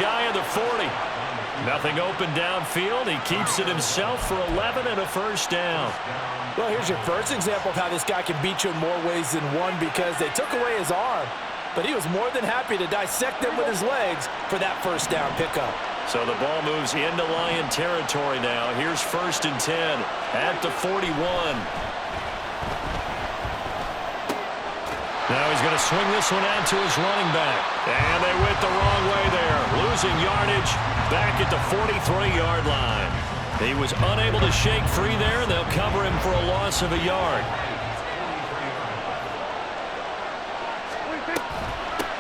shy of the 40. Nothing open downfield. He keeps it himself for 11 and a first down. Well, here's your first example of how this guy can beat you in more ways than one, because they took away his arm, but he was more than happy to dissect them with his legs for that first down pickup. So the ball moves into Lion territory now. Here's 1st and 10 at the 41. Now he's going to swing this one out to his running back. And they went the wrong way there. Losing yardage back at the 43-yard line. He was unable to shake free there. They'll cover him for a loss of a yard.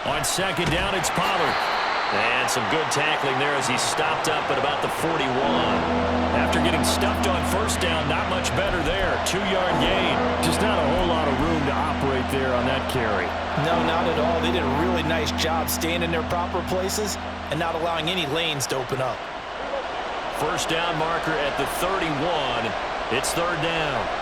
On 2nd down, it's Pollard. And some good tackling there as he stopped up at about the 41. After getting stuffed on 1st down, not much better there. 2-yard gain. Just not a whole lot of room to operate there on that carry. No, not at all. They did a really nice job staying in their proper places and not allowing any lanes to open up. 1st down marker at the 31. It's 3rd down.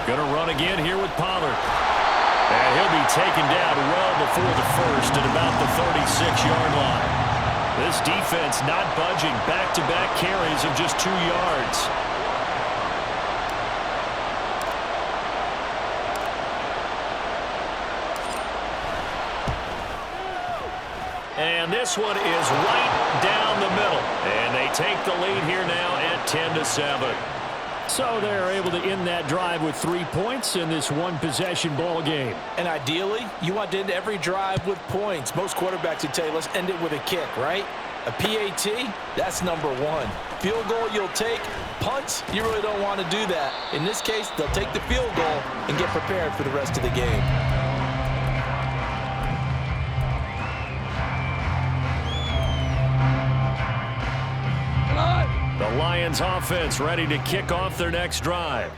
Going to run again here with Pollard. And he'll be taken down well before the 1st at about the 36-yard line. This defense not budging. Back-to-back carries of just 2 yards. And this one is right down the middle. And they take the lead here now at 10-7. So they're able to end that drive with 3 points in this one-possession ball game. And ideally, you want to end every drive with points. Most quarterbacks would tell you, let's end it with a kick, right? A PAT, that's number 1. Field goal you'll take. Punts, you really don't want to do that. In this case, they'll take the field goal and get prepared for the rest of the game. The Lions offense ready to kick off their next drive.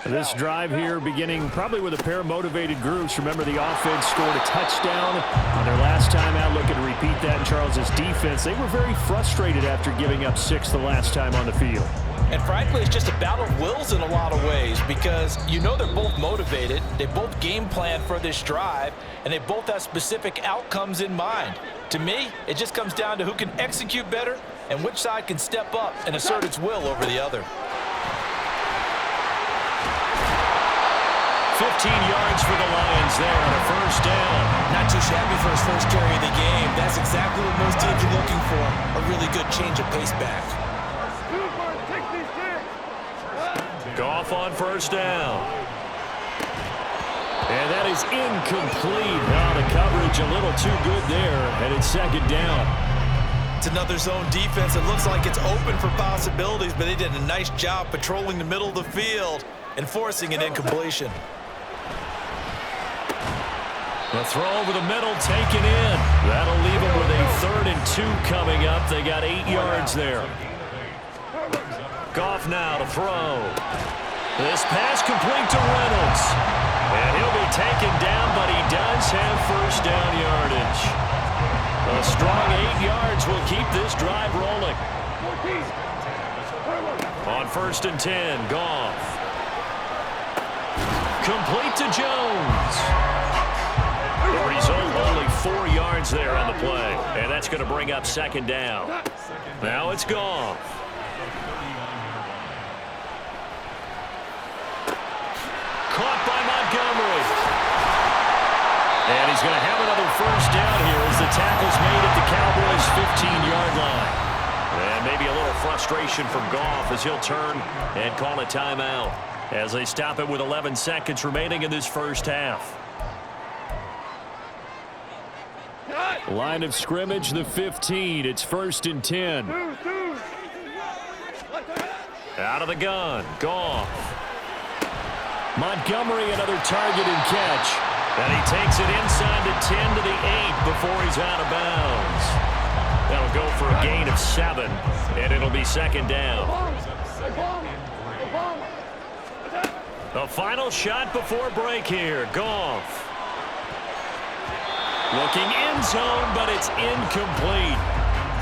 This drive here beginning probably with a pair of motivated groups. Remember, the offense scored a touchdown on their last time out. Looking to repeat that in Charles's defense. They were very frustrated after giving up 6 the last time on the field. And frankly, it's just a battle of wills in a lot of ways, because you know they're both motivated. They both game plan for this drive, and they both have specific outcomes in mind. To me, it just comes down to who can execute better and which side can step up and assert its will over the other. 15 yards for the Lions there on a 1st down. Not too shabby for his first carry of the game. That's exactly what most teams are looking for, a really good change of pace back. Goff on 1st down. And that is incomplete. Now the coverage a little too good there, and it's 2nd down. It's another zone defense. It looks like it's open for possibilities, but they did a nice job patrolling the middle of the field and forcing an incompletion. The throw over the middle taken in. That'll leave them with a 3rd and 2 coming up. They got 8 yards there. Goff now to throw. This pass complete to Reynolds. And he'll be taken down, but he does have 1st down yardage. A strong 8 yards will keep this drive rolling. On 1st and 10, Goff. Complete to Jones. The result, only 4 yards there on the play. And that's going to bring up 2nd down. Now it's Goff. Caught by Montgomery. And he's going to have another 1st down here as the tackle's made at the Cowboys' 15-yard line. And maybe a little frustration from Goff as he'll turn and call a timeout as they stop it with 11 seconds remaining in this 1st half. Line of scrimmage, the 15. It's 1st and 10. Out of the gun, Goff. Montgomery, another target and catch. And he takes it inside the 10 to the 8 before he's out of bounds. That'll go for a gain of 7, and it'll be 2nd down. The final shot before break here, Goff. Looking end zone, but it's incomplete.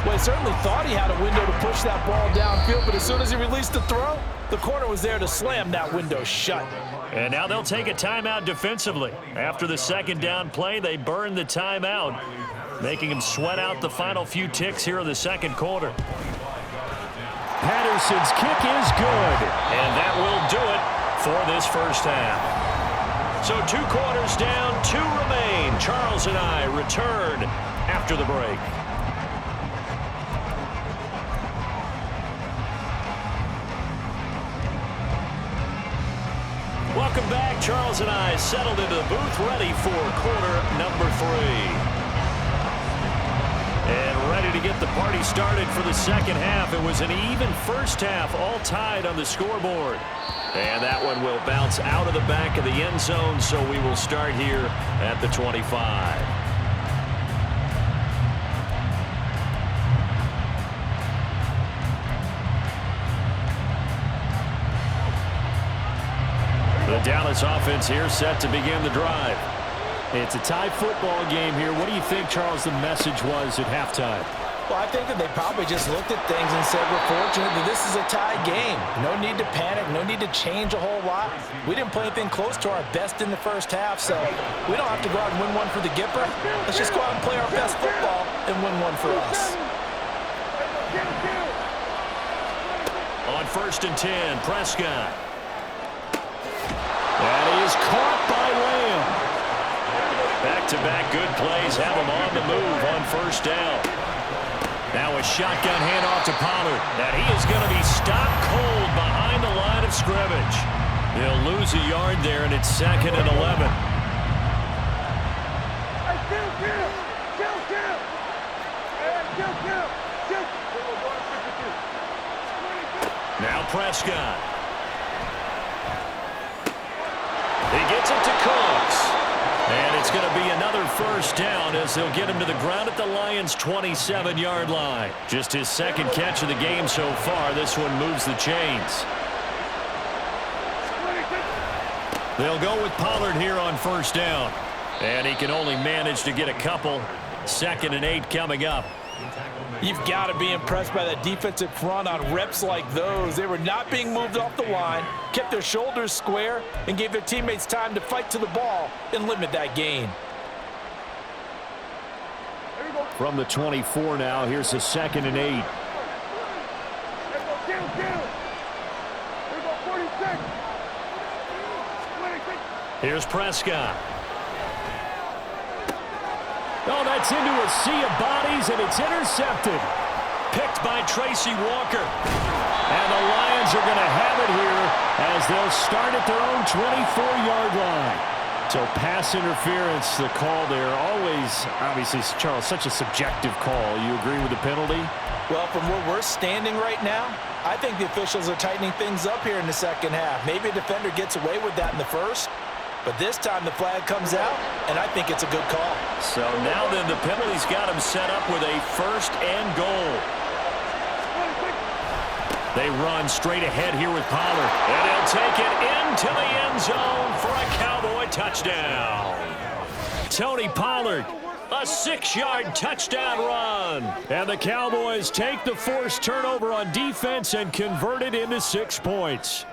Well, he certainly thought he had a window to push that ball downfield, but as soon as he released the throw, the corner was there to slam that window shut. And now they'll take a timeout defensively. After the second down play, they burn the timeout, making him sweat out the final few ticks here in the second quarter. Patterson's kick is good, and that will do it for this first half. So 2 quarters down, 2 remain. Charles and I return after the break. Welcome back. Charles and I settled into the booth, ready for quarter number 3. And ready to get the party started for the second half. It was an even first half, all tied on the scoreboard. And that one will bounce out of the back of the end zone, so we will start here at the 25. The Dallas offense here set to begin the drive. It's a tie football game here. What do you think, Charles, the message was at halftime? Well, I think that they probably just looked at things and said, we're fortunate that this is a tie game. No need to panic, no need to change a whole lot. We didn't play anything close to our best in the first half, so we don't have to go out and win one for the Gipper. Let's just go out and play our best football and win one for us. On 1st and 10, Prescott. That is caught by Lamb. Back-to-back good plays have him on the move on 1st down. Now a shotgun handoff to Pollard. And he is going to be stopped cold behind the line of scrimmage. He'll lose a yard there, and it's 2nd and 11. Now Prescott. He gets it to Cooks. And it's going to be another 1st down as they'll get him to the ground at the Lions' 27-yard line. Just his 2nd catch of the game so far. This one moves the chains. They'll go with Pollard here on 1st down. And he can only manage to get a couple. 2nd and 8 coming up. You've got to be impressed by that defensive front on reps like those. They were not being moved off the line, kept their shoulders square, and gave their teammates time to fight to the ball and limit that gain. From the 24 now, here's a 2nd and 8. Here's Prescott. Oh, that's into a sea of bodies, and it's intercepted. Picked by Tracy Walker. And the Lions are going to have it here as they'll start at their own 24-yard line. So pass interference, the call there. Always, obviously, Charles, such a subjective call. You agree with the penalty? Well, from where we're standing right now, I think the officials are tightening things up here in the second half. Maybe a defender gets away with that in the first. But this time the flag comes out, and I think it's a good call. So now then the penalty's got him set up with a 1st and goal. They run straight ahead here with Pollard. And he'll take it into the end zone for a Cowboy touchdown. Tony Pollard, a 6-yard touchdown run. And the Cowboys take the forced turnover on defense and convert it into 6 points.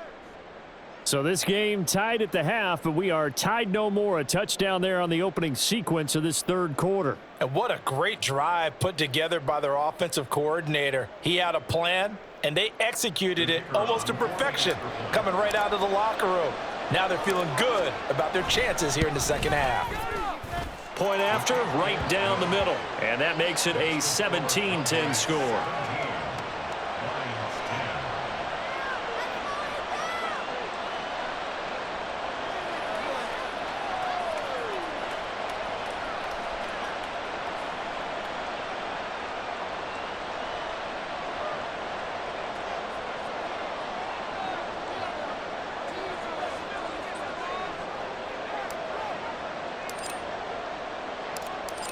So this game tied at the half, but we are tied no more. A touchdown there on the opening sequence of this 3rd quarter. And what a great drive put together by their offensive coordinator. He had a plan, and they executed it almost to perfection, coming right out of the locker room. Now they're feeling good about their chances here in the second half. Point after, right down the middle. And that makes it a 17-10 score.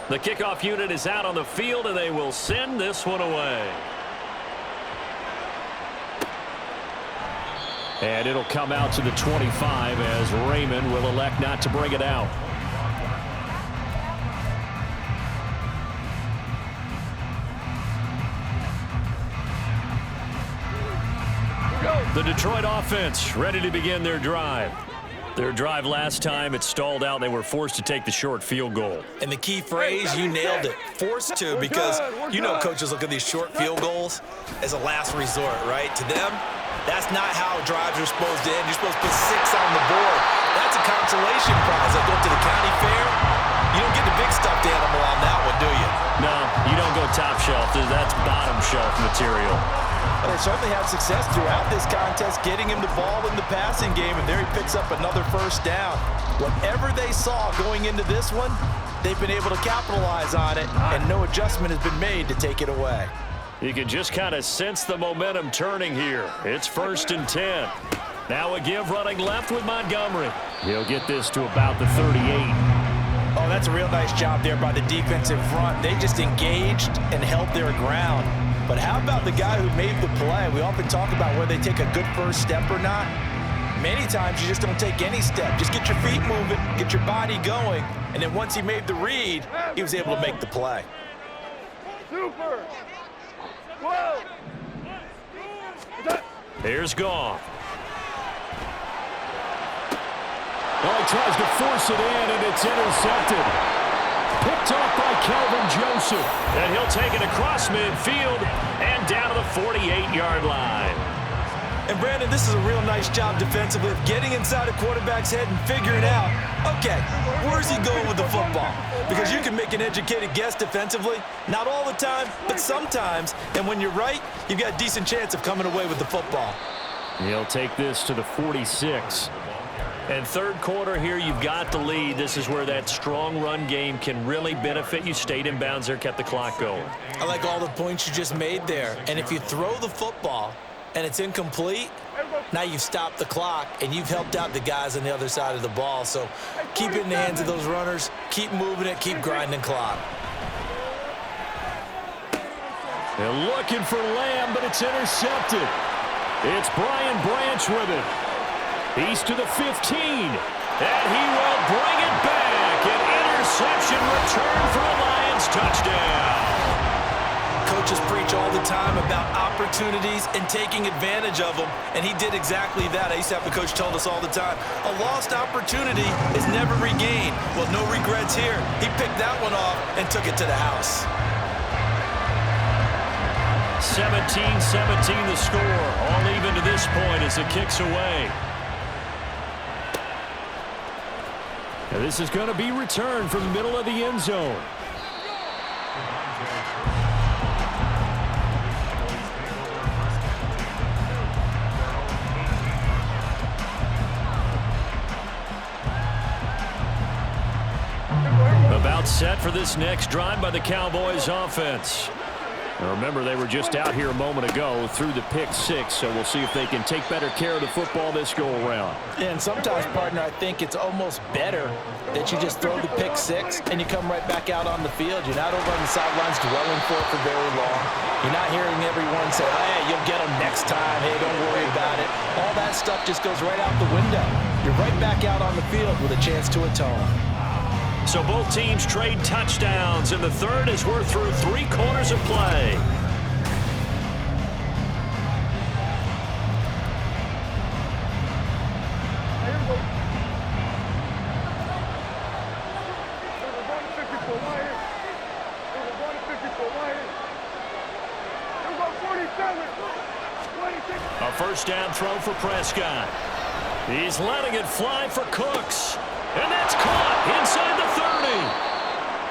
The kickoff unit is out on the field, and they will send this one away. And it'll come out to the 25 as Raymond will elect not to bring it out. The Detroit offense ready to begin their drive. Their drive last time, it stalled out. They were forced to take the short field goal. And the key phrase, you nailed it, forced to, because you know coaches look at these short field goals as a last resort, right? To them, that's not how drives are supposed to end. You're supposed to put 6 on the board. That's a consolation prize. Like going to the county fair, you don't get the big stuffed animal on that one, do you? No, you don't go top shelf. That's bottom shelf material. But they certainly had success throughout this contest, getting him the ball in the passing game, and there he picks up another first down. Whatever they saw going into this one, they've been able to capitalize on it, and no adjustment has been made to take it away. You can just kind of sense the momentum turning here. It's 1st and 10. Now a give running left with Montgomery. He'll get this to about the 38. Oh, that's a real nice job there by the defensive front. They just engaged and held their ground. But how about the guy who made the play? We often talk about whether they take a good first step or not. Many times you just don't take any step. Just get your feet moving, get your body going, and then once he made the read, he was able to make the play. Super! Whoa! Here's Goff. Well, he tries to force it in, and it's intercepted. Picked off by Calvin Joseph. And he'll take it across midfield and down to the 48-yard line. And, Brandon, this is a real nice job defensively of getting inside a quarterback's head and figuring out, okay, where's he going with the football? Because you can make an educated guess defensively. Not all the time, but sometimes. And when you're right, you've got a decent chance of coming away with the football. He'll take this to the 46. And third quarter here, you've got the lead. This is where that strong run game can really benefit you. Stayed in bounds there, kept the clock going. I like all the points you just made there. And if you throw the football and it's incomplete, now you've stopped the clock and you've helped out the guys on the other side of the ball. So keep it in the hands of those runners. Keep moving it. Keep grinding clock. They're looking for Lamb, but it's intercepted. It's Brian Branch with it. He's to the 15, and he will bring it back. An interception return for a Lions touchdown. Coaches preach all the time about opportunities and taking advantage of them, and he did exactly that. I used to have the coach told us all the time, a lost opportunity is never regained. Well, no regrets here. He picked that one off and took it to the house. 17-17 the score, all even to this point as it kicks away. Now this is going to be returned from the middle of the end zone. About set for this next drive by the Cowboys offense. Now remember, they were just out here a moment ago through the pick 6, so we'll see if they can take better care of the football this go-around. And sometimes, partner, I think it's almost better that you just throw the pick 6 and you come right back out on the field. You're not over on the sidelines dwelling for it for very long. You're not hearing everyone say, oh, hey, you'll get them next time. Hey, don't worry about it. All that stuff just goes right out the window. You're right back out on the field with a chance to atone. So both teams trade touchdowns in the third as we're through 3 quarters of play. A first down throw for Prescott. He's letting it fly for Cooks. And that's caught inside the 30.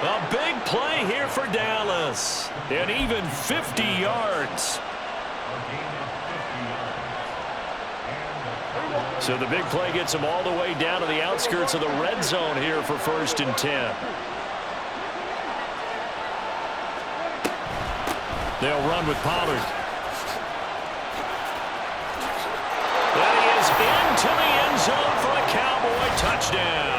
A big play here for Dallas. And even 50 yards. So the big play gets them all the way down to the outskirts of the red zone here for 1st and 10. They'll run with Pollard. And he is into the end zone for a Cowboy touchdown.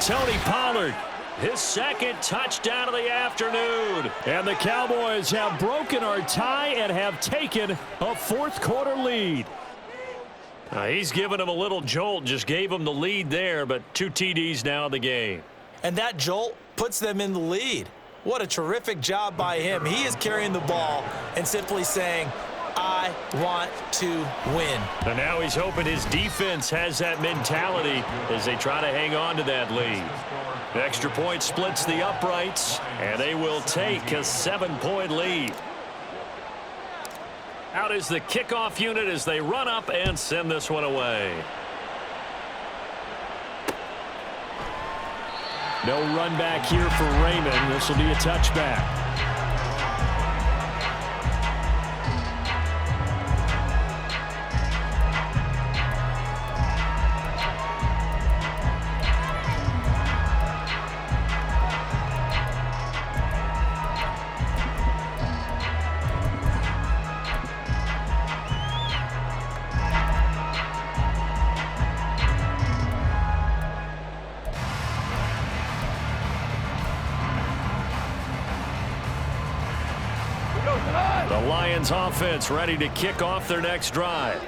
Tony Pollard, his second touchdown of the afternoon. And the Cowboys have broken our tie and have taken a 4th quarter lead. He's given him a little jolt, just gave him the lead there, but 2 TDs now in the game. And that jolt puts them in the lead. What a terrific job by him. He is carrying the ball and simply saying, I want to win. And now he's hoping his defense has that mentality as they try to hang on to that lead. The extra point splits the uprights, and they will take a 7-point lead. Out is the kickoff unit as they run up and send this one away. No run back here for Raymond. This will be a touchback. The Lions offense ready to kick off their next drive.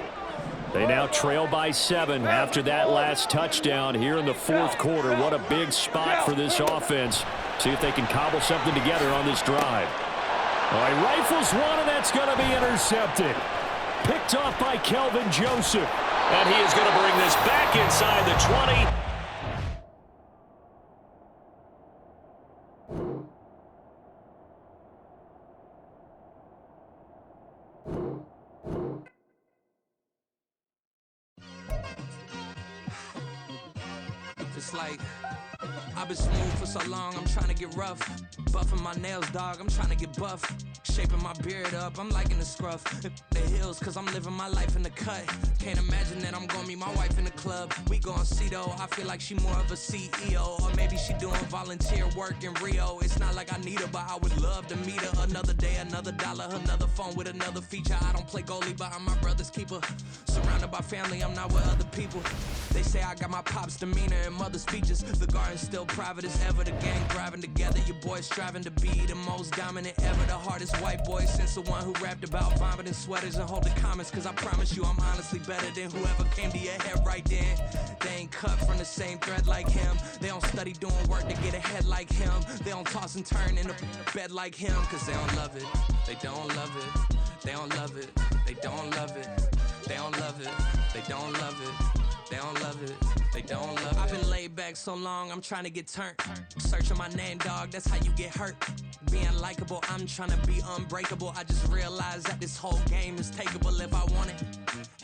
They now trail by 7 after that last touchdown here in the fourth quarter. What a big spot for this offense. See if they can cobble something together on this drive. All right, rifles one, and that's going to be intercepted. Picked off by Kelvin Joseph. And he is going to bring this back inside the 20. It's like I've been smooth for so long, I'm trying to get rough. Buffing my nails, dog, I'm trying to get buff. Shaping my beard up, I'm liking the scruff. The hills, cause I'm living my life in the cut. Can't imagine that I'm gonna meet my wife in the club. We gon' see though, I feel like she more of a CEO. Or maybe she doing volunteer work in Rio. It's not like I need her, but I would love to meet her. Another day, another dollar, another phone with another feature. I don't play goalie, but I'm my brother's keeper. Surrounded by family, I'm not with other people. They say I got my pop's demeanor and mother's features. The garden's still private as ever. The gang driving together. Your boys striving to be the most dominant ever. The hardest white boy since the one who rapped about vomiting sweaters and holding comments. Cause I promise you I'm honestly better than whoever came to your head right then. They ain't cut from the same thread like him. They don't study doing work to get ahead like him. They don't toss and turn in a bed like him. Cause they don't love it. They don't love it. They don't love it. They don't love it. They don't love it. They don't love it. They don't love it. They don't love it. I've been laid back so long, I'm trying to get turned. Searching my name, dog, that's how you get hurt. Being likable, I'm trying to be unbreakable. I just realized that this whole game is takeable if I want it.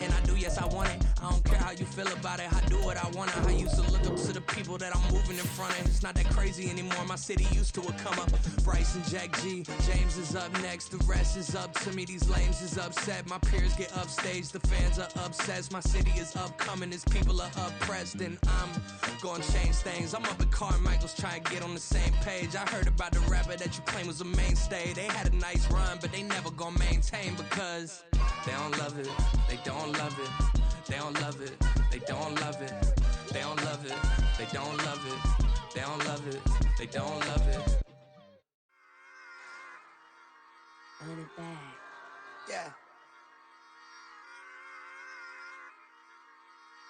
And I do, yes, I want it. I don't care how you feel about it. I do what I want. I used to look up to the people that I'm moving in front of. It's not that crazy anymore. My city used to a come up. Bryce and Jack G. James is up next. The rest is up to me. These lames is upset. My peers get upstaged. The fans are obsessed. My city is upcoming. Its people are oppressed. And I'm gonna change things. I'm up at Carmichael's trying to get on the same page. I heard about the rapper that you claim was a mainstay. They had a nice run, but they never gonna maintain because they don't love it. They don't love it. They don't love it. They don't love it. They don't love it. They don't love it. They don't love it. They don't love it. Run it back. Yeah.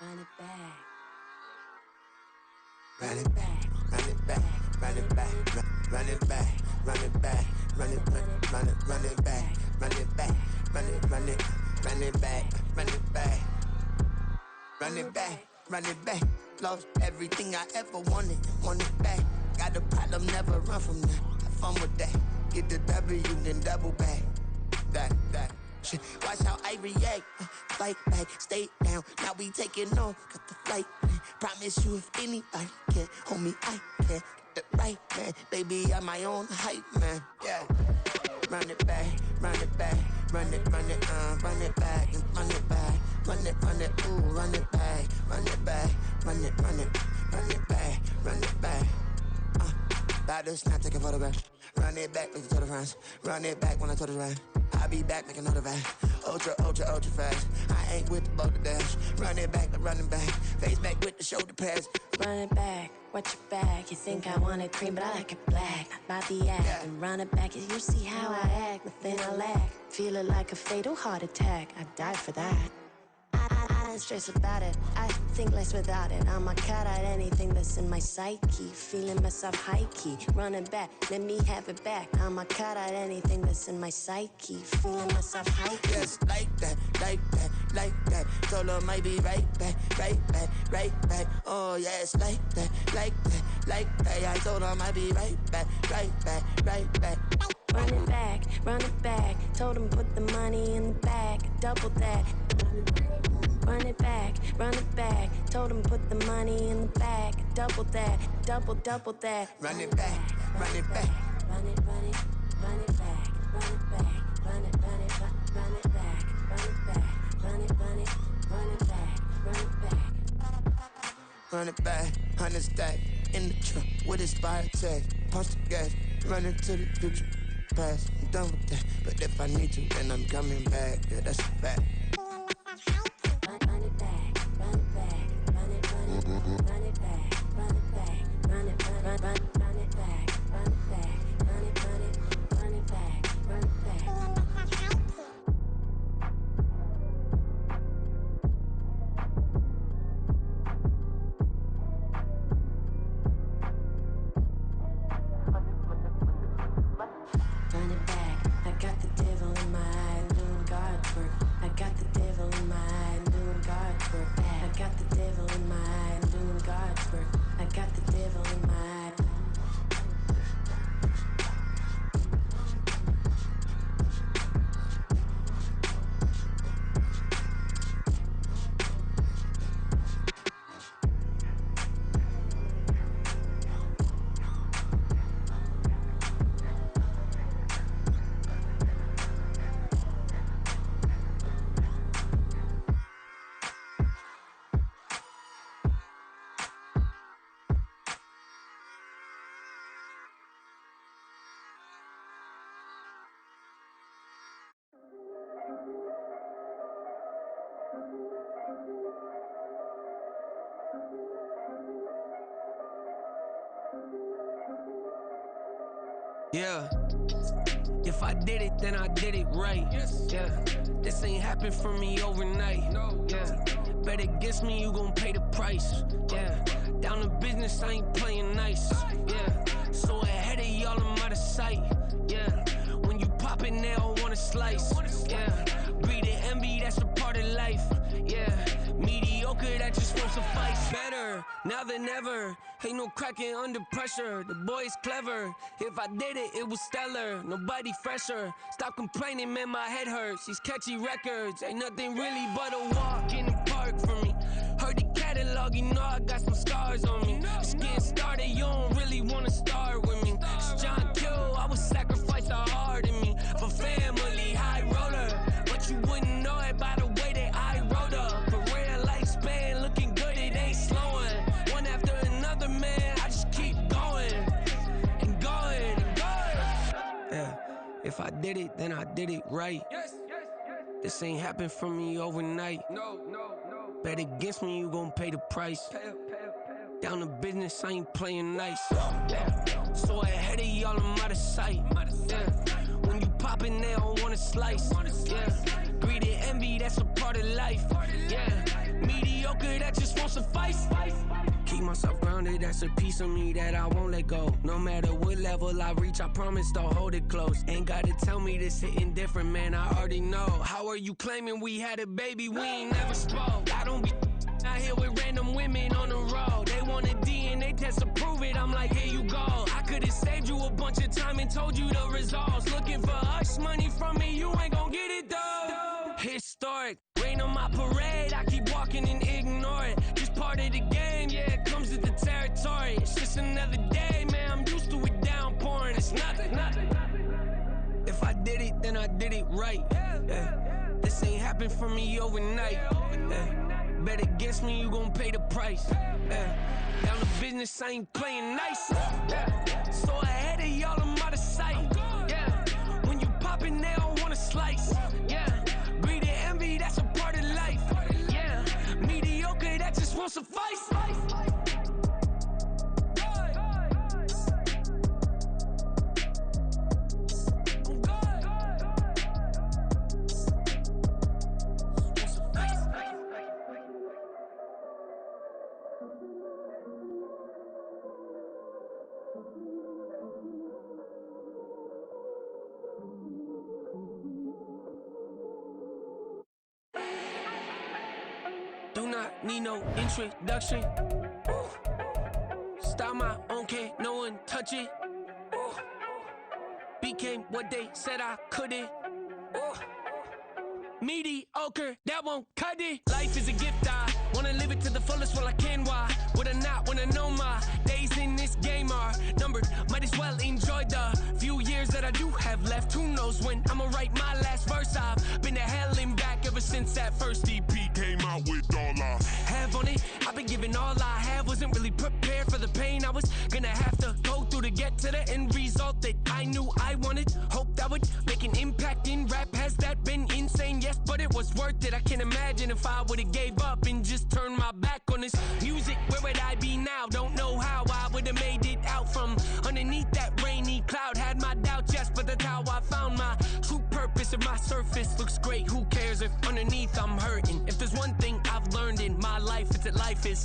Run it back. Run it back. Run it back. Run it back. Run it back. Run it back. Run it back. Run it run it back. Run it back. Run it run it run it back. Run it back. Run it back. Run it back. Lost everything I ever wanted. Want it back. Got a problem, never run from that. Have fun with that. Get the W, then double back. That. Shit. Watch how I react. Fight back, stay down. Now we taking off. Got the flight. Promise you if anybody can, homie, I can. Get the right man. Baby, I'm my own hype man. Yeah. Run it back, run it back, run it back, and run it back, run it, ooh, run it back, run it back, run it back, run it back. About to snap, take a photograph. Run it back, make it to the friends. Run it back when I told it right. I'll be back, make another back. Ultra fast. I ain't with the boat to dash. Run it back, running back. Face back with the shoulder pads. Run it back, watch your back. You think I want it cream, but I like it black. Not about the act. Yeah. And run it back, you see how I act. Nothing I lack. Feeling like a fatal heart attack. I'd die for that. I don't stress about it. I think less without it. I'ma cut out anything that's in my psyche. Feeling myself high key. Running back, let me have it back. I'ma cut out anything that's in my psyche. Feeling myself high key. Yes, like that, like that, like that. Told her might be right back, right back, right back. Oh yes, like that, like that, like that. I told her might be right back, right back, right back. Run it back, run it back. Told him put the money in the bag, double that. Run it back, run it back. Told him put the money in the bag, double that, double that. Run it back, run it back. Run it, run it, run it back, run it back, run it, run it, run it back, run it back, run it, run it, run it back, run it back. Run it back, 100 stack in the truck with expired tag. Punch the gas, run into the future. Past, I'm done with that. But if I need to, then I'm coming back. Yeah, that's a fact. Run it back, run it back, run it, run it, run it back, run it back, run it, run it back, run it back, run it, run it, run it back, run it back. Run it back, I got the devil in my eye, I'm doing God's work. I got the devil in my eye, I'm doing God's work. I got the devil in my eye, I'm doing God's work. I got the devil in my eye. Yeah. If I did it, then I did it right. Yeah. This ain't happened for me overnight. Yeah. Bet against me, you gon' pay the price. Yeah. Down to business, I ain't playing nice. Yeah. So ahead of y'all, I'm out of sight. Yeah. When you pop it, they all wanna slice. Yeah. Greed and envy, that's a part of life. Yeah. Mediocre, that just won't suffice. Better now than ever. Ain't no cracking under pressure. The boy is clever. If I did it, it was stellar. Nobody fresher. Stop complaining, man, my head hurts. These catchy records ain't nothing really but a walk in the park for me. Heard the catalog, you know I got some scars on me. Just getting started, you don't really wanna start with me. It's John Kill, I would sacrifice a heart in me for family, high roller. But you wouldn't know it by the way that I wrote up. Career lifespan looking good, it ain't slowing. One after another, man, I just keep going and going and going. Yeah, if I did it, then I did it right. This ain't happened for me overnight. No. Bet against me, you gon' pay the price. Down to business, I ain't playing nice. Yeah. So ahead of y'all, I'm out of sight. Yeah. When you poppin', they don't wanna slice. Yeah. Greed and envy, that's a part of life. Yeah. Mediocre, that just won't suffice. Keep myself grounded, that's a piece of me that I won't let go. No matter what level I reach, I promise to hold it close. Ain't gotta tell me this hitting different, man, I already know. How are you claiming we had a baby, we ain't never spoke? I don't be out here with random women on the road. They want a DNA test to prove it, I'm like, here you go. I could've saved you a bunch of time and told you the results. Looking for hush money from me, you ain't gon' get it though. Historic, rain on my parade, I keep walking and ignore it. Just part of the game, yeah, it comes with the territory. It's just another day, man, I'm used to it downpouring. It's nothing. If I did it, then I did it right. Yeah. This ain't happened for me overnight. Yeah. Bet against me, you gon' pay the price. Yeah. Down to business, I ain't playing nice. Yeah. So ahead of y'all, I'm out of sight. Yeah. When you poppin', they don't wanna slice. Yeah. Greed and envy, that's a part of life. Yeah. Mediocre, that just won't suffice. Do not need no introduction. Ooh. Style my own, can't no one touch it. Ooh. Became what they said I couldn't. Ooh. Mediocre, that won't cut it. Life is a gift, I wanna live it to the fullest while I can. Why would I not wanna know my days in this game are numbered? Might as well enjoy the few years that I do have left. Who knows when I'ma write my last verse? I've been to hell and back ever since that first EP came out with all I have on it. I've been giving all I have, wasn't really prepared for the pain I was gonna have to go through to get to the end result that I knew I wanted. Hope that would make an impact in rap. Has that been insane? Yes, but it was worth it. I can't imagine if I would've gave up and just turned my back on this music. Where would I be now? Don't know how I would've made it out from underneath that rainy cloud. Had my doubts, yes, but that's how I found my true purpose. If my surface looks great, who cares if underneath I'm hurting? If there's one thing I've learned in my life, it's that life is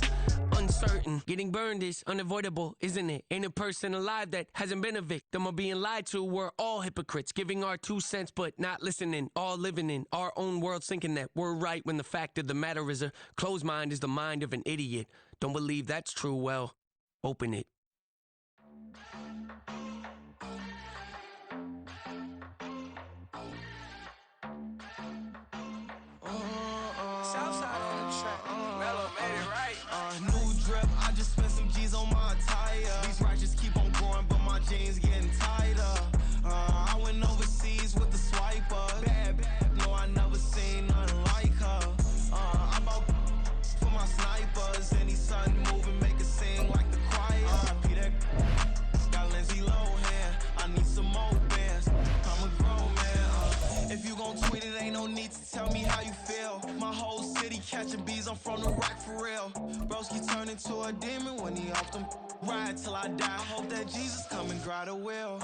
uncertain. Getting burned is unavoidable, isn't it? Ain't a person alive that hasn't been a victim of being lied to. We're all hypocrites, giving our 2 cents but not listening. All living in our own world, thinking that we're right when the fact of the matter is a closed mind is the mind of an idiot. Don't believe that's true? Well, open it. Southside on the track. Mellow made it right. New drip, I just spent some G's on my attire. These righteous keep on growing, but my jeans getting tighter. I went overseas with the swiper. Bad, no, I never seen nothing like her. I bought for my snipers. Any sudden moving, make it sing like the choir. Peter got Lindsay Lohan. I need some more bands. I'm a grown man. If you gon' tweet it, ain't no need to tell me how you feel. My whole city catching bees, I'm from the rock for real. Broski turned into a demon when he off them. Ride till I die, hope that Jesus come and grab the wheel.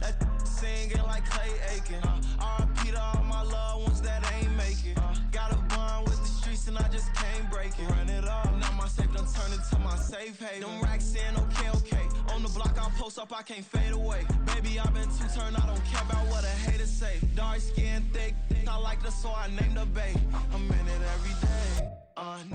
That singing like Clay Aiken. R.I.P. to all my loved ones that ain't make it. Got a bond with the streets and I just can't break it. Run it up, now my safe done turned into my safe haven. Them racks in, okay. On the block I post up, I can't fade away. Baby, I've been too turned, I don't care about what a hater say. Dark skin, thick, I like the so I named the bay. I'm in it every day.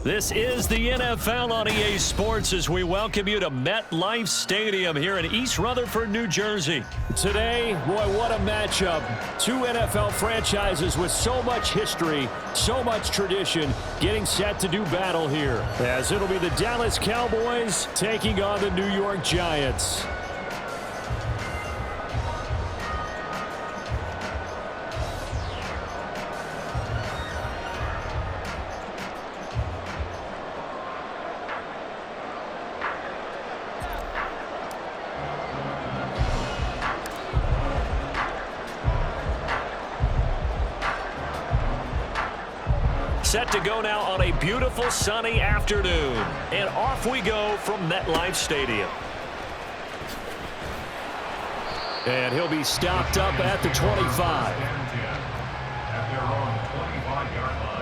This is the NFL on EA Sports as we welcome you to MetLife Stadium here in East Rutherford, New Jersey. Today, boy, what a matchup. Two NFL franchises with so much history, so much tradition, getting set to do battle here. As it'll be the Dallas Cowboys taking on the New York Giants. Set to go now on a beautiful sunny afternoon. And off we go from MetLife Stadium. And he'll be stopped up at the 25. At their own 25-yard line.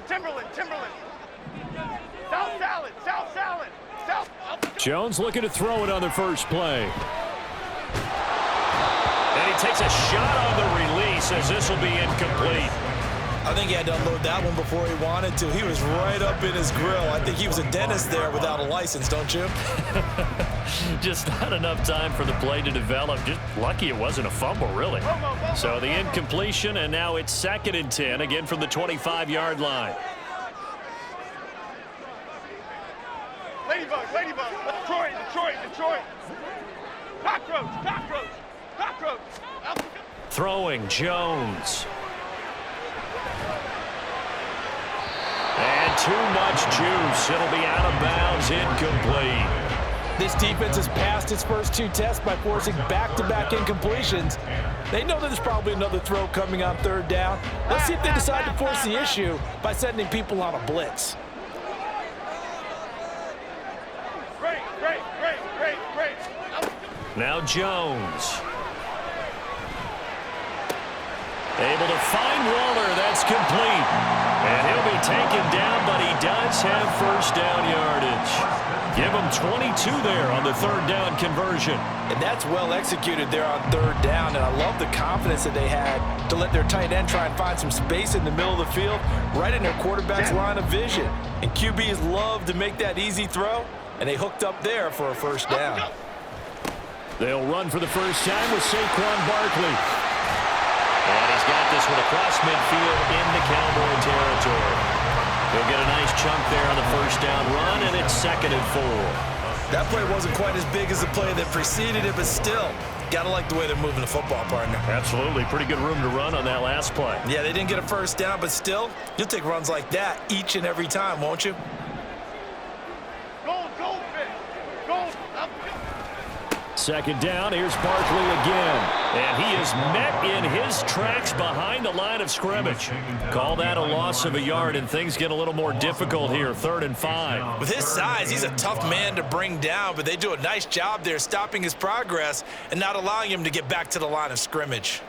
Timberland. South salad. Jones looking to throw it on the first play. And he takes a shot on the release as this will be incomplete. I think he had to unload that one before he wanted to. He was right up in his grill. I think he was a dentist there without a license, don't you? Just not enough time for the play to develop. Just lucky it wasn't a fumble, really. So the incompletion, and now it's 2nd and 10, again from the 25-yard line. Ladybug. Detroit. Cockroach. Throwing, Jones. And too much juice. It'll be out of bounds, incomplete. This defense has passed its first 2 tests by forcing back-to-back incompletions. They know that there's probably another throw coming on 3rd down. Let's see if they decide to force the issue by sending people on a blitz. Great. Now Jones. Able to find Waller. That's complete. And he'll be taken down, but he does have first down yardage. Give him 22 there on the third down conversion. And that's well executed there on third down. And I love the confidence that they had to let their tight end try and find some space in the middle of the field, right in their quarterback's line of vision. And QBs love to make that easy throw, and they hooked up there for a first down. They'll run for the first time with Saquon Barkley. And he's got this one across midfield into Cowboy territory. He'll get a nice chunk there on the first down run, and it's 2nd and 4. That play wasn't quite as big as the play that preceded it, but still, got to like the way they're moving the football, partner. Absolutely. Pretty good room to run on that last play. Yeah, they didn't get a first down, but still, you'll take runs like that each and every time, won't you? Goldfish. Gold. Up. 2nd down, here's Barkley again. And he is met in his tracks behind the line of scrimmage. Call that a loss of a yard, and things get a little more difficult here, 3rd and 5. With his size, he's a tough man to bring down, but they do a nice job there stopping his progress and not allowing him to get back to the line of scrimmage.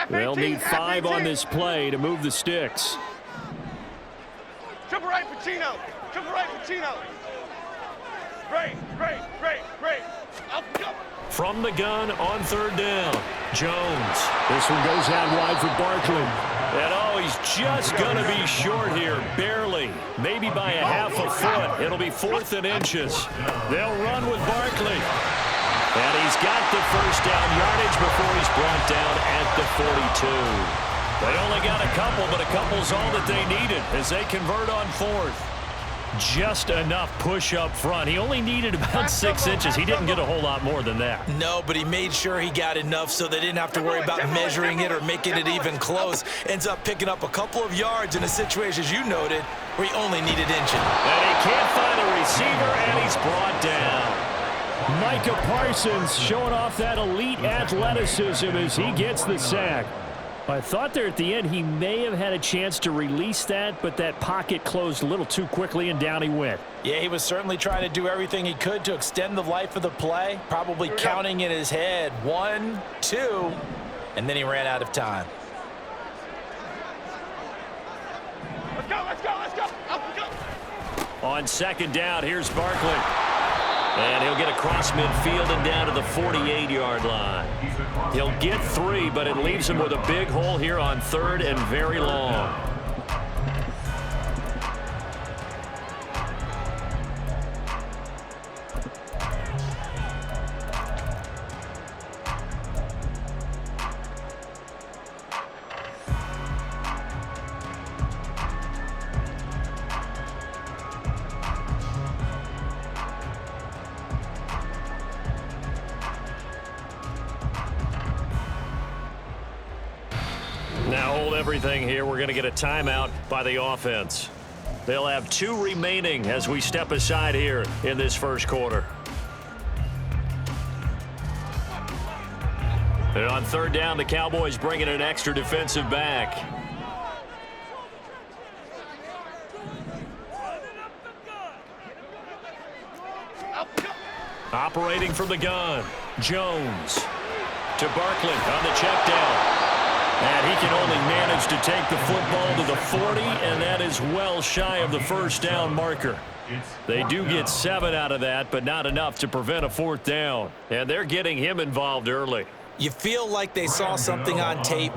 They'll need 5 on this play to move the sticks. Triple right, Pacino. Triple right, Pacino. Great. Up. From the gun on 3rd down, Jones. This one goes out wide for Barkley. And oh, he's just going to be short here, barely. Maybe by a half a foot. It'll be 4th and inches. They'll run with Barkley. And he's got the first down yardage before he's brought down at the 42. They only got a couple, but a couple's all that they needed as they convert on 4th. Just enough push up front. He only needed about 6 inches. He didn't get a whole lot more than that. No, but he made sure he got enough so they didn't have to worry about measuring it or making it even close. Ends up picking up a couple of yards in a situation, as you noted, where he only needed inching. And he can't find a receiver, and he's brought down. Micah Parsons showing off that elite athleticism as he gets the sack. I thought there at the end he may have had a chance to release that, but that pocket closed a little too quickly, and down he went. Yeah, he was certainly trying to do everything he could to extend the life of the play, probably counting in his head 1, 2, and then he ran out of time. Let's go. Up we go. On 2nd down, here's Barkley. And he'll get across midfield and down to the 48-yard line. He'll get 3, but it leaves him with a big hole here on 3rd and very long. Now hold everything here. We're going to get a timeout by the offense. They'll have 2 remaining as we step aside here in this first quarter. And on 3rd down, the Cowboys bring in an extra defensive back. Operating from the gun, Jones to Barkley on the check down. And he can only manage to take the football to the 40, and that is well shy of the first down marker. They do get 7 out of that, but not enough to prevent a 4th down. And they're getting him involved early. You feel like they saw something on tape,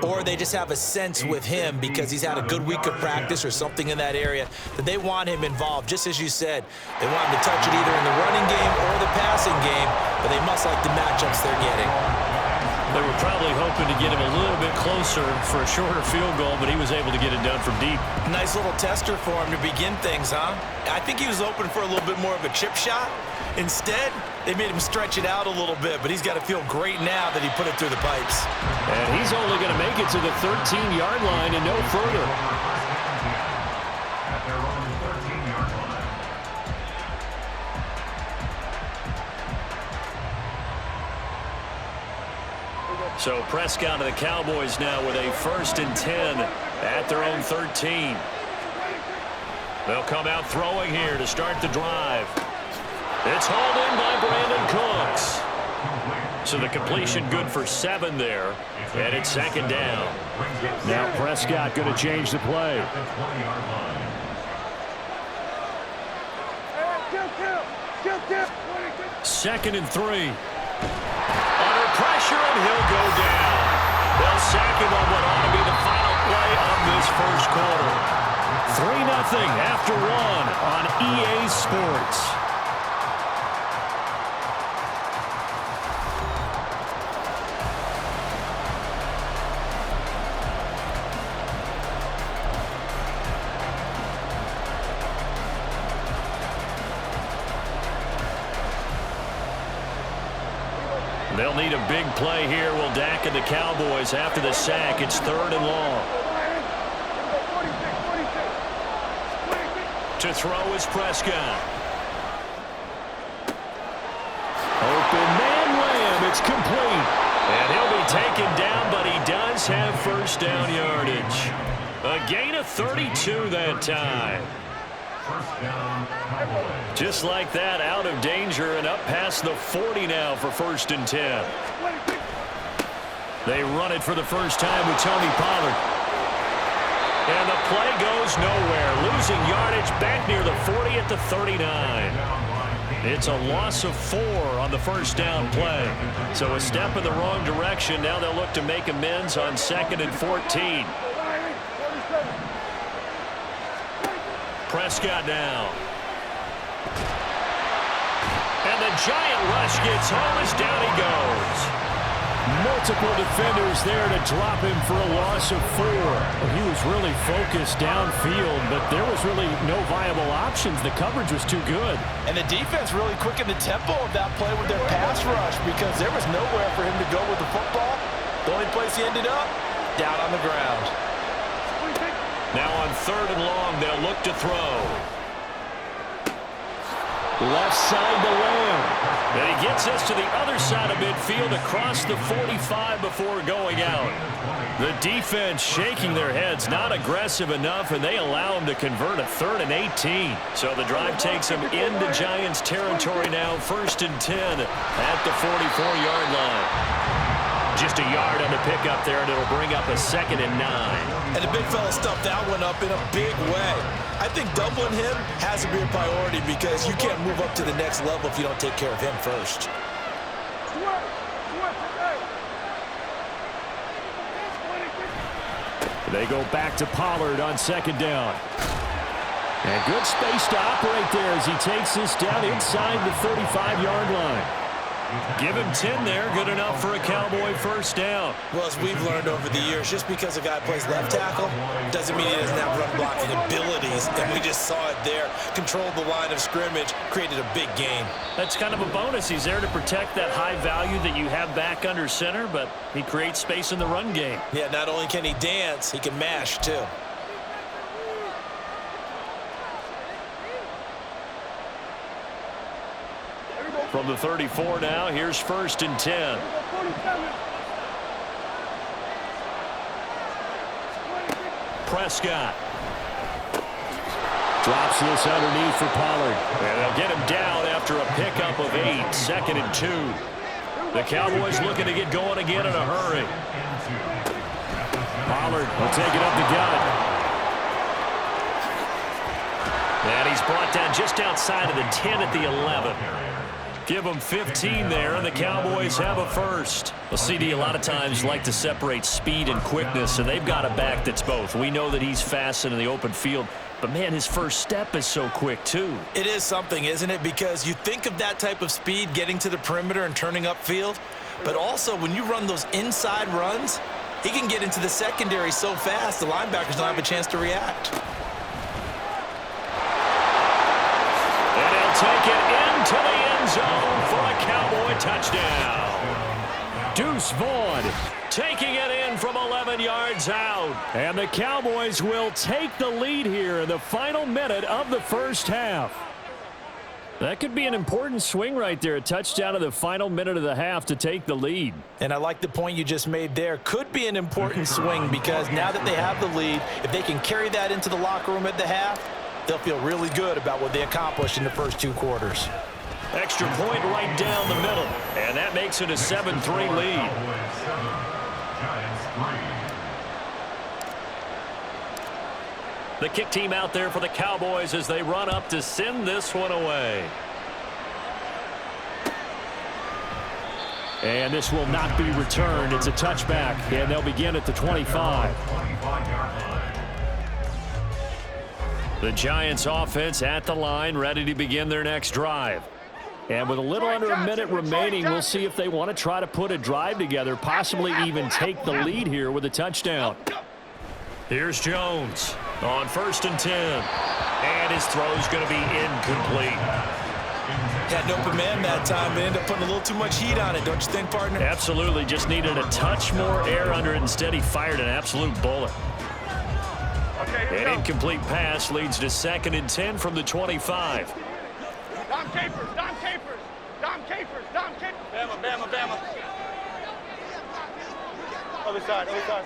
or they just have a sense with him because he's had a good week of practice or something in that area that they want him involved. Just as you said, they want him to touch it either in the running game or the passing game, but they must like the matchups they're getting. They were probably hoping to get him a little bit closer for a shorter field goal, but he was able to get it done from deep. Nice little tester for him to begin things, huh? I think he was open for a little bit more of a chip shot. Instead, they made him stretch it out a little bit, but he's got to feel great now that he put it through the pipes. And he's only going to make it to the 13-yard line and no further. At their own 13-yard line. So Prescott and the Cowboys now with a 1st and 10 at their own 13. They'll come out throwing here to start the drive. It's hauled in by Brandon Cooks. So the completion good for 7 there. And it's 2nd down. Now Prescott going to change the play. 2nd and 3. Under pressure, and he'll go down. They'll sack him on what ought to be the final play of this first quarter. 3-0 after 1 on EA Sports. They'll need a big play here. Will Dak and the Cowboys after the sack. It's 3rd and long. To throw is Prescott. Open man Lamb. It's complete. And he'll be taken down, but he does have 1st down yardage. A gain of 32 that time. Just like that, out of danger and up past the 40 now for 1st and 10. They run it for the first time with Tony Pollard. And the play goes nowhere. Losing yardage back near the 40 at the 39. It's a loss of 4 on the 1st down play. So a step in the wrong direction. Now they'll look to make amends on 2nd and 14. Prescott now. And the giant rush gets home as down he goes. Multiple defenders there to drop him for a loss of 4. He was really focused downfield, but there was really no viable options. The coverage was too good. And the defense really quickened the tempo of that play with their pass rush because there was nowhere for him to go with the football. The only place he ended up, down on the ground. Now on 3rd and long, they'll look to throw. Left side to Lamb. And he gets us to the other side of midfield across the 45 before going out. The defense shaking their heads, not aggressive enough, and they allow him to convert a 3rd and 18. So the drive takes him into Giants territory now, 1st and 10 at the 44-yard line. Just a yard on the pickup there, and it'll bring up a 2nd and 9. And the big fella stuffed that one up in a big way. I think doubling him has to be a priority because you can't move up to the next level if you don't take care of him first. They go back to Pollard on 2nd down. And good space to operate there as he takes this down inside the 35-yard line. Give him 10 there. Good enough for a Cowboy 1st down. Well, as we've learned over the years, just because a guy plays left tackle doesn't mean he doesn't have run blocking abilities. And we just saw it there. Controlled the line of scrimmage, created a big gain. That's kind of a bonus. He's there to protect that high value that you have back under center, but he creates space in the run game. Yeah, not only can he dance, he can mash too. From the 34 now, here's 1st and 10. Prescott. Drops this underneath for Pollard. And they'll get him down after a pickup of 8, 2nd and 2. The Cowboys looking to get going again in a hurry. Pollard will take it up the gut. And he's brought down just outside of the 10 at the 11. Give them 15 there, and the Cowboys have a 1st. Well, CD a lot of times like to separate speed and quickness, and they've got a back that's both. We know that he's fast in the open field, but, man, his first step is so quick, too. It is something, isn't it? Because you think of that type of speed getting to the perimeter and turning upfield, but also when you run those inside runs, he can get into the secondary so fast the linebackers don't have a chance to react. And he'll take it into the end zone for a Cowboy touchdown. Deuce Vaughn taking it in from 11 yards out. And the Cowboys will take the lead here in the final minute of the 1st half. That could be an important swing right there. A touchdown in the final minute of the half to take the lead. And I like the point you just made there. Could be an important swing because now that they have the lead, if they can carry that into the locker room at the half, they'll feel really good about what they accomplished in the first 2 quarters. Extra point right down the middle. And that makes it a 7-3 lead. The kick team out there for the Cowboys as they run up to send this one away. And this will not be returned. It's a touchback, and they'll begin at the 25. The Giants offense at the line, ready to begin their next drive. And with a little under a minute remaining, we'll see if they want to try to put a drive together, possibly even take the lead here with a touchdown. Here's Jones on 1st and 10. And his throw's going to be incomplete. Had an open man that time, but ended up putting a little too much heat on it, don't you think, partner? Absolutely. Just needed a touch more air under it. Instead, he fired an absolute bullet. An incomplete pass leads to 2nd and 10 from the 25. Dom Capers, Dom Capers, Dom Capers, Dom Capers. Bama, Bama, Bama. Other side, other side.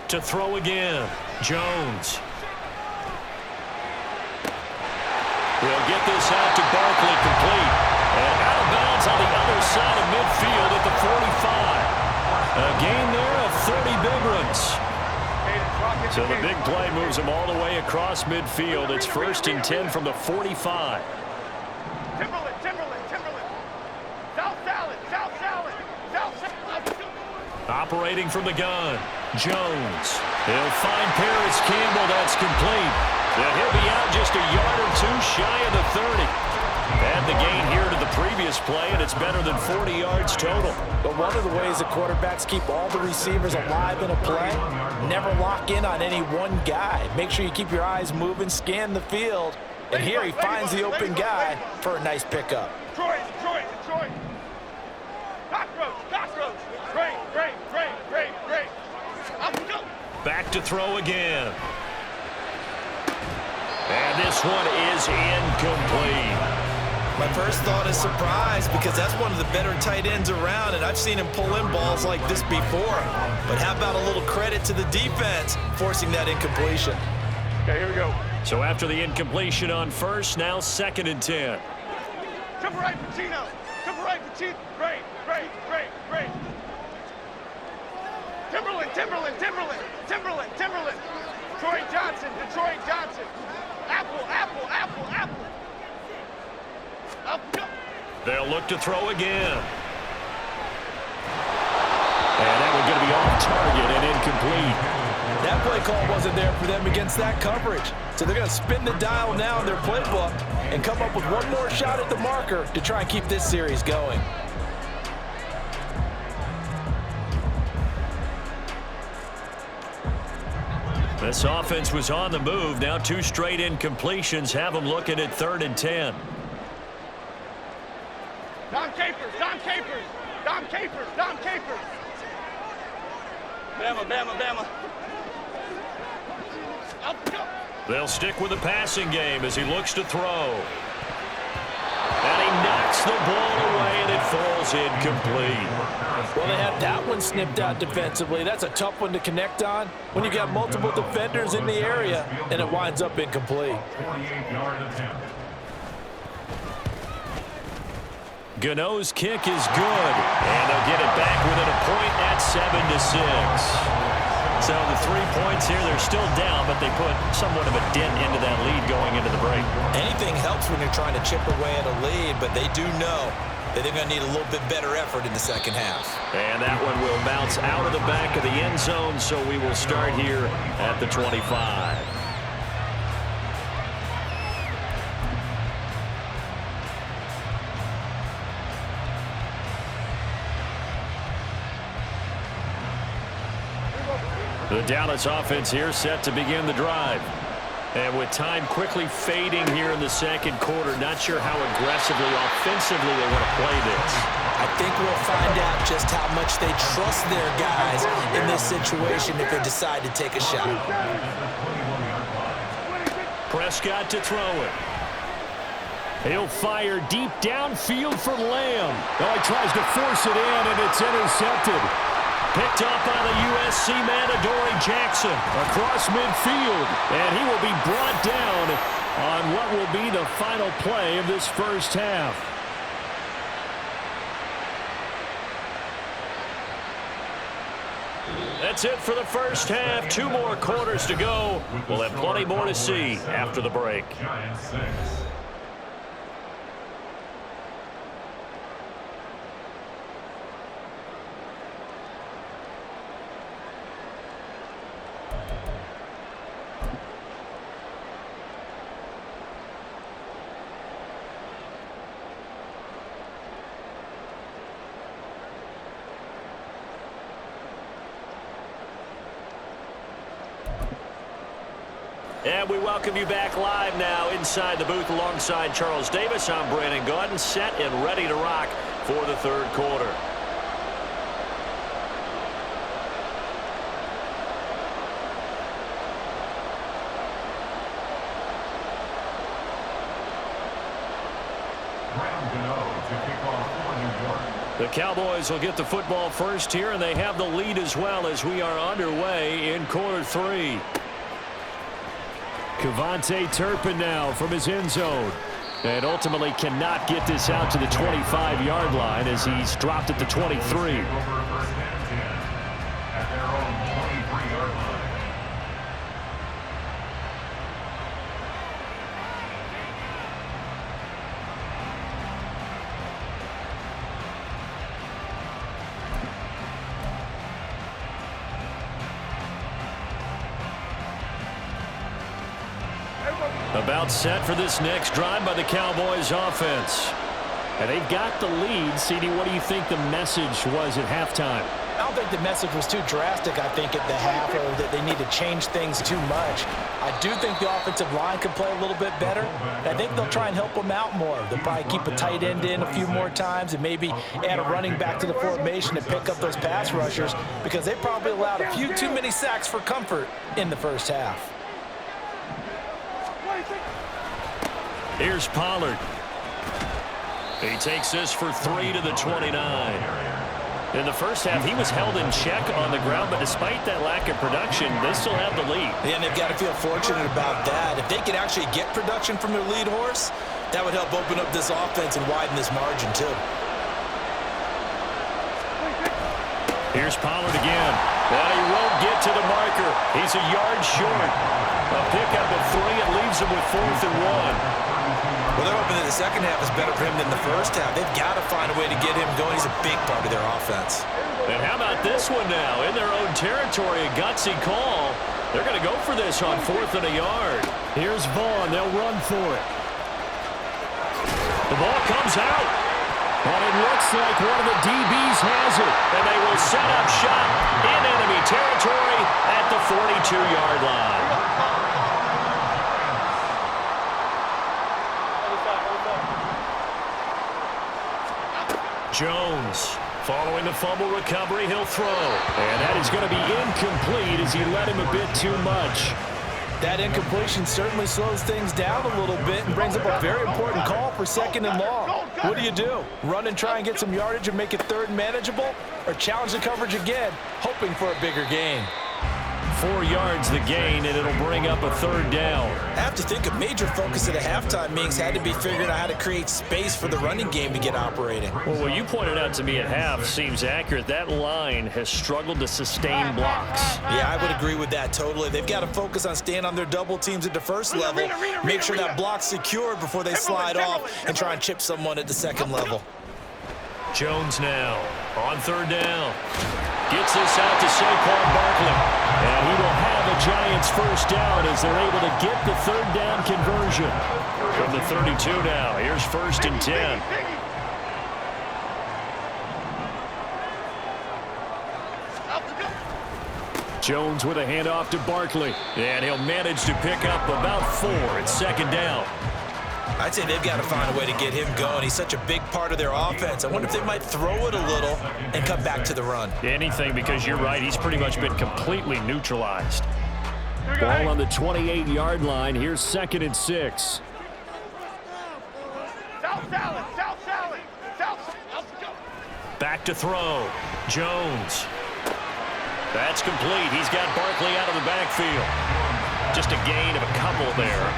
To throw again, Jones. He'll get this out to Barkley, complete. And out of bounds on the other side of midfield at the 45. A gain there of 30 big ones. So the big play moves him all the way across midfield. It's 1st and 10 from the 45. Timberland, Timberland, Timberland. South Salad, South Salad, South Salad. Operating from the gun, Jones. He'll find Paris Campbell. That's complete. And he'll be out just a yard or 2 shy of the 30. And the gain here to the previous play, and it's better than 40 yards total. But one of the ways that quarterbacks keep all the receivers alive in a play, never lock in on any one guy. Make sure you keep your eyes moving, scan the field. And here he finds the open guy for a nice pickup. Detroit, Detroit, Detroit. Cockroach, cockroach. Great, great, great, great, great. Up we go. Back to throw again. And this one is incomplete. My first thought is surprise because that's one of the better tight ends around, and I've seen him pull in balls like this before. But how about a little credit to the defense forcing that incompletion? Okay, here we go. So after the incompletion on 1st, now 2nd and 10. Triple right, Pacino. Triple right, Pacino. Great, great, great, great. Timberland, Timberland, Timberland, Timberland, Timberland. Detroit Johnson, Detroit Johnson. Apple, apple, apple, apple. Up we go. They'll look to throw again. And that one's going to be off target and incomplete. That play call wasn't there for them against that coverage. So they're going to spin the dial now in their playbook and come up with one more shot at the marker to try and keep this series going. This offense was on the move. Now 2 straight incompletions have them looking at 3rd and 10. Dom Capers, Dom Capers, Dom Capers, Dom Capers. Bama, Bama, Bama. Up we go. They'll stick with the passing game as he looks to throw. And he knocks the ball away, and it falls incomplete. Well, they had that one snipped out defensively. That's a tough one to connect on when you got multiple defenders in the area, and it winds up incomplete. 48-yard attempt. Gano's kick is good, and they'll get it back within a point at 7-6. So the 3 points here, they're still down, but they put somewhat of a dent into that lead going into the break. Anything helps when you're trying to chip away at a lead, but they do know that they're going to need a little bit better effort in the second half. And that one will bounce out of the back of the end zone, so we will start here at the 25. The Dallas offense here set to begin the drive. And with time quickly fading here in the second quarter, not sure how aggressively, offensively they want to play this. I think we'll find out just how much they trust their guys in this situation if they decide to take a shot. Prescott to throw it. He'll fire deep downfield for Lamb. Oh, he tries to force it in, and it's intercepted. Picked up by the USC man, Adoree Jackson, across midfield. And he will be brought down on what will be the final play of this first half. That's it for the first half. 2 more quarters to go. We'll have plenty more to see after the break. Giants 6. And we welcome you back live now inside the booth alongside Charles Davis. I'm Brandon Gaudin, set and ready to rock for the third quarter. The Cowboys will get the football first here, and they have the lead as well as we are underway in quarter 3. Kevontae Turpin now from his end zone. And ultimately cannot get this out to the 25-yard line as he's dropped at the 23. About set for this next drive by the Cowboys offense. And they've got the lead. CD, what do you think the message was at halftime? I don't think the message was too drastic, I think, at the half, or that they need to change things too much. I do think the offensive line can play a little bit better. And I think they'll try and help them out more. They'll probably keep a tight end in a few more times and maybe add a running back to the formation to pick up those pass rushers, because they probably allowed a few too many sacks for comfort in the first half. Here's Pollard. He takes this for 3 to the 29. In the first half, he was held in check on the ground, but despite that lack of production, they still have the lead. Yeah, and they've got to feel fortunate about that. If they could actually get production from their lead horse, that would help open up this offense and widen this margin, too. Here's Pollard again. And he won't get to the marker. He's a yard short. A pickup of 3. It leaves him with 4th and 1. Well, they're hoping that the second half is better for him than the first half. They've got to find a way to get him going. He's a big part of their offense. And how about this one now? In their own territory, a gutsy call. They're going to go for this on 4th and a yard. Here's Vaughn. They'll run for it. The ball comes out. And it looks like one of the DBs has it. And they will set up shop in enemy territory at the 42-yard line. Jones, following the fumble recovery, he'll throw. And that is going to be incomplete as he let him a bit too much. That incompletion certainly slows things down a little bit and brings up a very important call for 2nd and long. What do? Run and try and get some yardage and make it 3rd and manageable? Or challenge the coverage again, hoping for a bigger gain? 4 yards the gain, and it'll bring up a 3rd down. I have to think a major focus at the halftime meetings had to be figuring out how to create space for the running game to get operating. Well, what you pointed out to me at half seems accurate. That line has struggled to sustain blocks. Yeah, I would agree with that totally. They've got to focus on staying on their double teams at the first level, make sure that block's secured before they slide off and try and chip someone at the 2nd level. Jones now on 3rd down. Gets this out to Saquon Barkley. And he will have a Giants first down as they're able to get the 3rd down conversion. From the 32 now, here's 1st and 10. Jones with a handoff to Barkley. And he'll manage to pick up about 4 at 2nd down. I'd say they've got to find a way to get him going. He's such a big part of their offense. I wonder if they might throw it a little and come back to the run. Anything, because you're right. He's pretty much been completely neutralized. Ball on the 28-yard line. Here's 2nd and 6. salad, south salad, south. Let's go. Back to throw. Jones. That's complete. He's got Barkley out of the backfield. Just a gain of a couple there.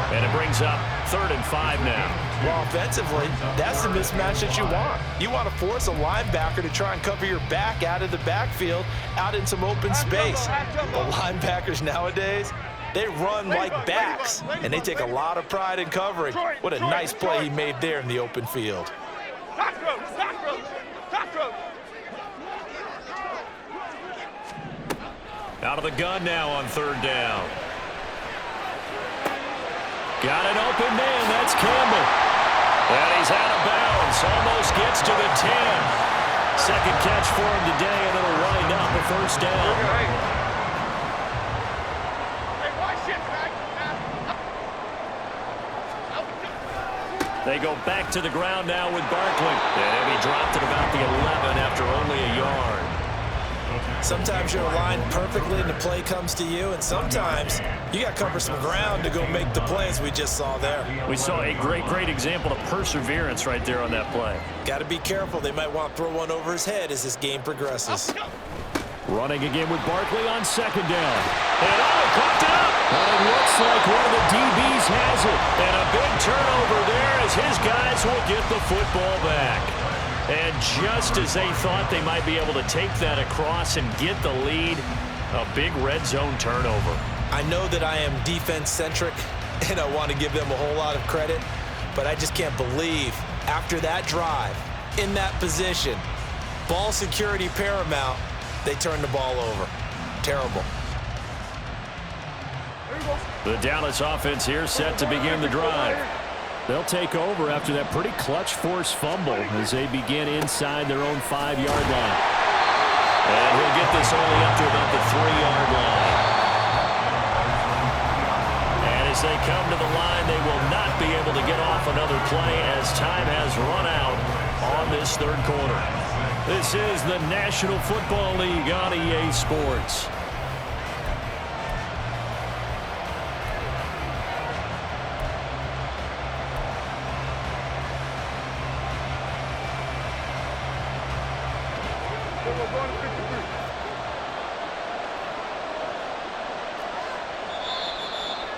And it brings up 3rd and 5 now. Well, offensively, that's the mismatch that you want. You want to force a linebacker to try and cover your back out of the backfield, out in some open space. The linebackers nowadays, they run like backs, and they take a lot of pride in covering. What a nice play he made there in the open field. Cockroach, cockroach, cockroach. Out of the gun now on 3rd down. Got an open man. That's Campbell. And he's out of bounds. Almost gets to the 10. Second catch for him today, and it'll wind up a 1st down. Hey, watch it, man. They go back to the ground now with Barkley. And he dropped at about the 11 after only a yard. Sometimes you're aligned perfectly and the play comes to you, and sometimes you got to cover some ground to go make the plays we just saw there. We saw a great example of perseverance right there on that play. Got to be careful. They might want to throw one over his head as this game progresses. Running again with Barkley on 2nd down. And cooked up. And it looks like one of the DBs has it. And a big turnover there as his guys will get the football back. And just as they thought they might be able to take that across and get the lead, a big red zone turnover. I know that I am defense-centric, and I want to give them a whole lot of credit, but I just can't believe after that drive, in that position, ball security paramount, they turned the ball over. Terrible. The Dallas offense here set to begin the drive. They'll take over after that pretty clutch force fumble as they begin inside their own 5-yard line. And he'll get this only up to about the 3-yard line. And as they come to the line, they will not be able to get off another play as time has run out on this 3rd quarter. This is the National Football League on EA Sports.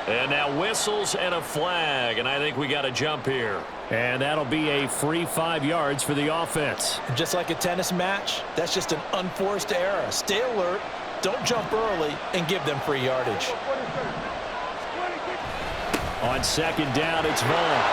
And now whistles and a flag, and I think we got a jump here. And that'll be a free 5 yards for the offense. Just like a tennis match, that's just an unforced error. Stay alert, don't jump early, and give them free yardage. On 2nd down, it's Vaughn.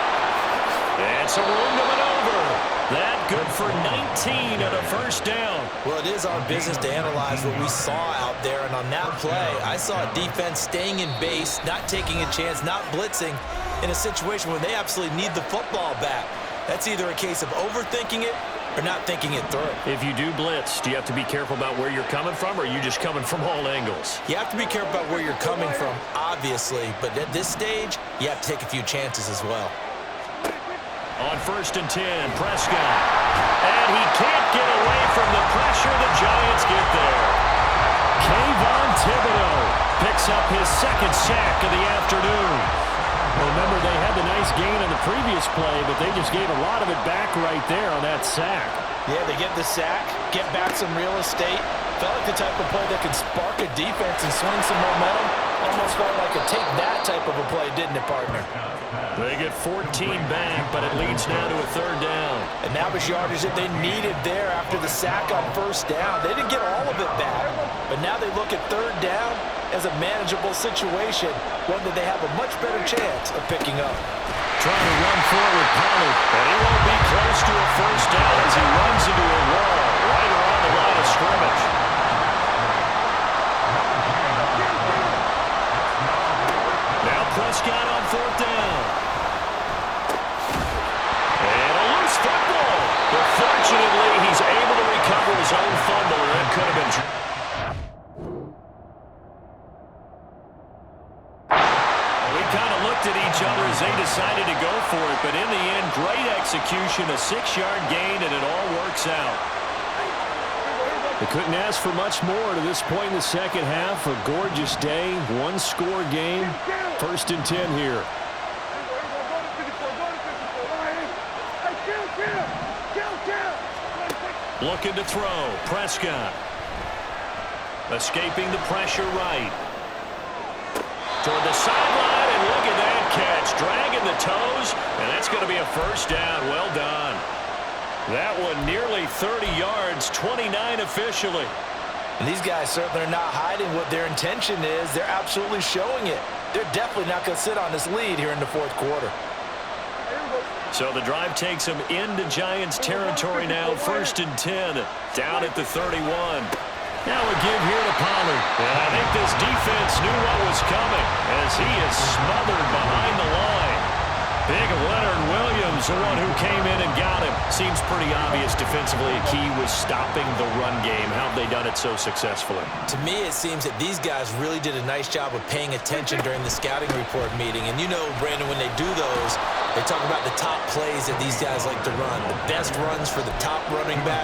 And some room to maneuver. That good for 19 and a 1st down. Well, it is our business to analyze what we saw out there, and on that play, I saw a defense staying in base, not taking a chance, not blitzing in a situation where they absolutely need the football back. That's either a case of overthinking it or not thinking it through. If you do blitz, do you have to be careful about where you're coming from, or are you just coming from all angles? You have to be careful about where you're coming from, obviously, but at this stage, you have to take a few chances as well. On 1st and 10, Prescott. And he can't get away from the pressure. The Giants get there. Kayvon Thibodeau picks up his 2nd sack of the afternoon. Remember, they had the nice gain on the previous play, but they just gave a lot of it back right there on that sack. Yeah, they get the sack, get back some real estate. Felt like the type of play that can spark a defense and swing some momentum. Almost felt like a take that type of a play, didn't it, partner? They get 14 back, but it leads now to a 3rd down. And that was yardage that they needed there after the sack on 1st down. They didn't get all of it back, but now they look at 3rd down as a manageable situation, one that they have a much better chance of picking up. Trying to run forward, Pollard, but he won't be close to a 1st down as he runs into a wall right around the line of scrimmage. Now Prescott on 4th down. And a loose football. But fortunately, he's able to recover his own fumble, and that could have been... We kind of looked at each other as they decided to go for it, but in the end, great execution, a 6-yard gain, and it all works out. They couldn't ask for much more to this point in the 2nd half. A gorgeous day, 1-score game. 1st and 10 here. Looking to throw. Prescott. Escaping the pressure right. Toward the sideline, and look at that catch. Dragging the toes, and that's going to be a first down. Well done. That one nearly 30 yards, 29 officially. And these guys certainly are not hiding what their intention is. They're absolutely showing it. They're definitely not going to sit on this lead here in the fourth quarter. So the drive takes them into Giants territory now, 1st and 10, down at the 31. Now a give here to Pollard. And I think this defense knew what was coming as he is smothered behind the line. Big Leonard Williams, the one who came in and got him. Seems pretty obvious defensively a key was stopping the run game. How have they done it so successfully? To me, it seems that these guys really did a nice job of paying attention during the scouting report meeting. And you know, Brandon, when they do those, they talk about the top plays that these guys like to run. The best runs for the top running back.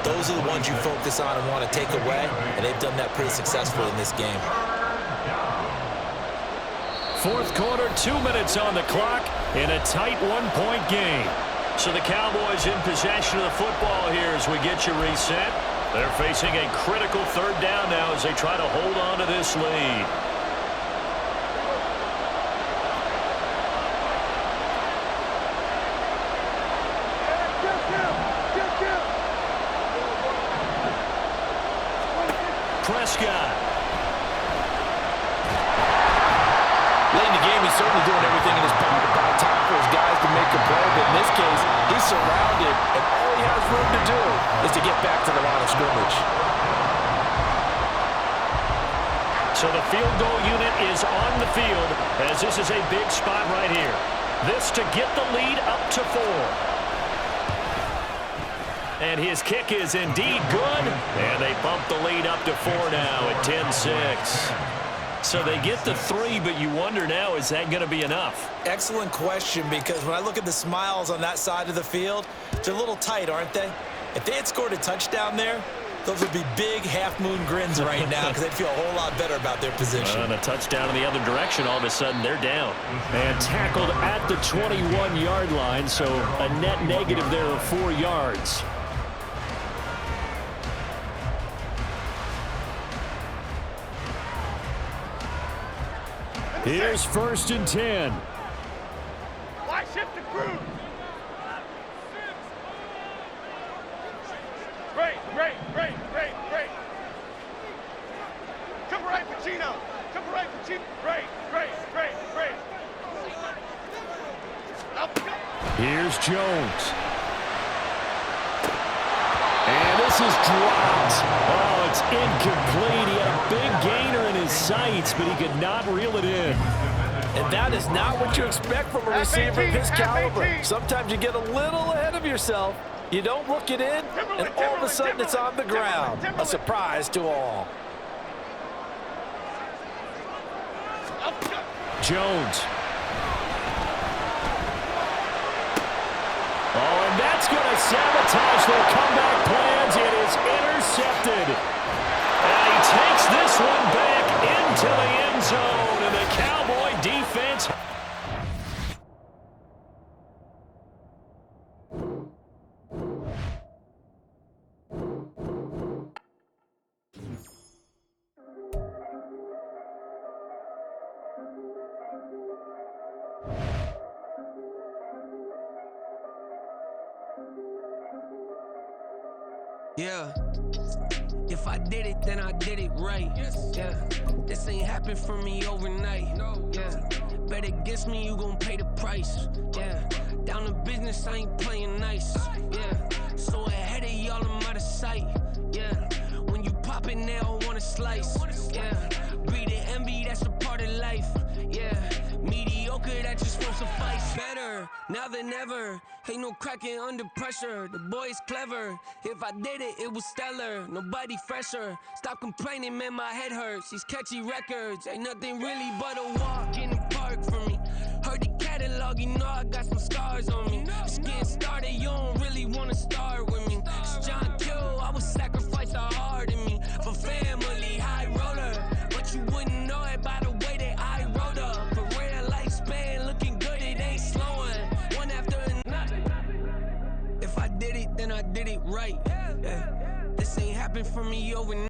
Those are the ones you focus on and want to take away. And they've done that pretty successfully in this game. Fourth quarter, 2 minutes on the clock in a tight one-point game. So the Cowboys in possession of the football here as we get you reset. They're facing a critical third down now as they try to hold on to this lead. Prescott. Late in the game, he's certainly doing everything in his power to buy time for his guys to make a play. But in this case, he's surrounded, and all he has room to do is to get back to the line of scrimmage. So the field goal unit is on the field as this is a big spot right here. This to get the lead up to 4. And his kick is indeed good. And they bump the lead up to 4 now at 10-6. So they get the 3, but you wonder now, is that going to be enough? Excellent question, because when I look at the smiles on that side of the field, they're a little tight, aren't they? If they had scored a touchdown there, those would be big half-moon grins right now because they'd feel a whole lot better about their position. And a touchdown in the other direction, all of a sudden they're down. And tackled at the 21-yard line, so a net negative there of 4 yards. Here's 1st and 10. Why shift the crew? Great. Come right, Pacino. Great. Here's Jones. And this is dropped. Oh, it's incomplete. He had a big gainer in his sights, but he could not reel it in. And that is not what you expect from a receiver of this caliber. Sometimes you get a little ahead of yourself. You don't look it in, and all of a sudden it's on the ground. A surprise to all. Jones. Oh, and that's going to sabotage their comeback plans. It is intercepted. And he takes this one back into the end zone. And the Cowboy defense. Yeah. If I did it, then I did it right. Yeah. This ain't happened for me overnight. Yeah. Bet against me, you gon' pay the price. Yeah. Down to business, I ain't playing nice. Yeah. So ahead of y'all, I'm out of sight. Yeah. When you pop it, they don't wanna slice. Yeah. Breeding envy, that's a part of life. Yeah. Mediocre, that just won't suffice. Better now than ever. Ain't no cracking under pressure. The boy's clever. If I did it, it was stellar. Nobody fresher. Stop complaining, man, my head hurts. These catchy records ain't nothing really but a walk in the park for me. Heard the catalog, you know I got some scars on me. Just getting started, you don't really wanna start with me. It's John Q, I would sacrifice a heart in me for family, high roller. But you wouldn't know it by the way that I wrote up. Career lifespan looking good, it ain't slowing. One after another. If I did it, then I did it right. Yeah. from me overnight.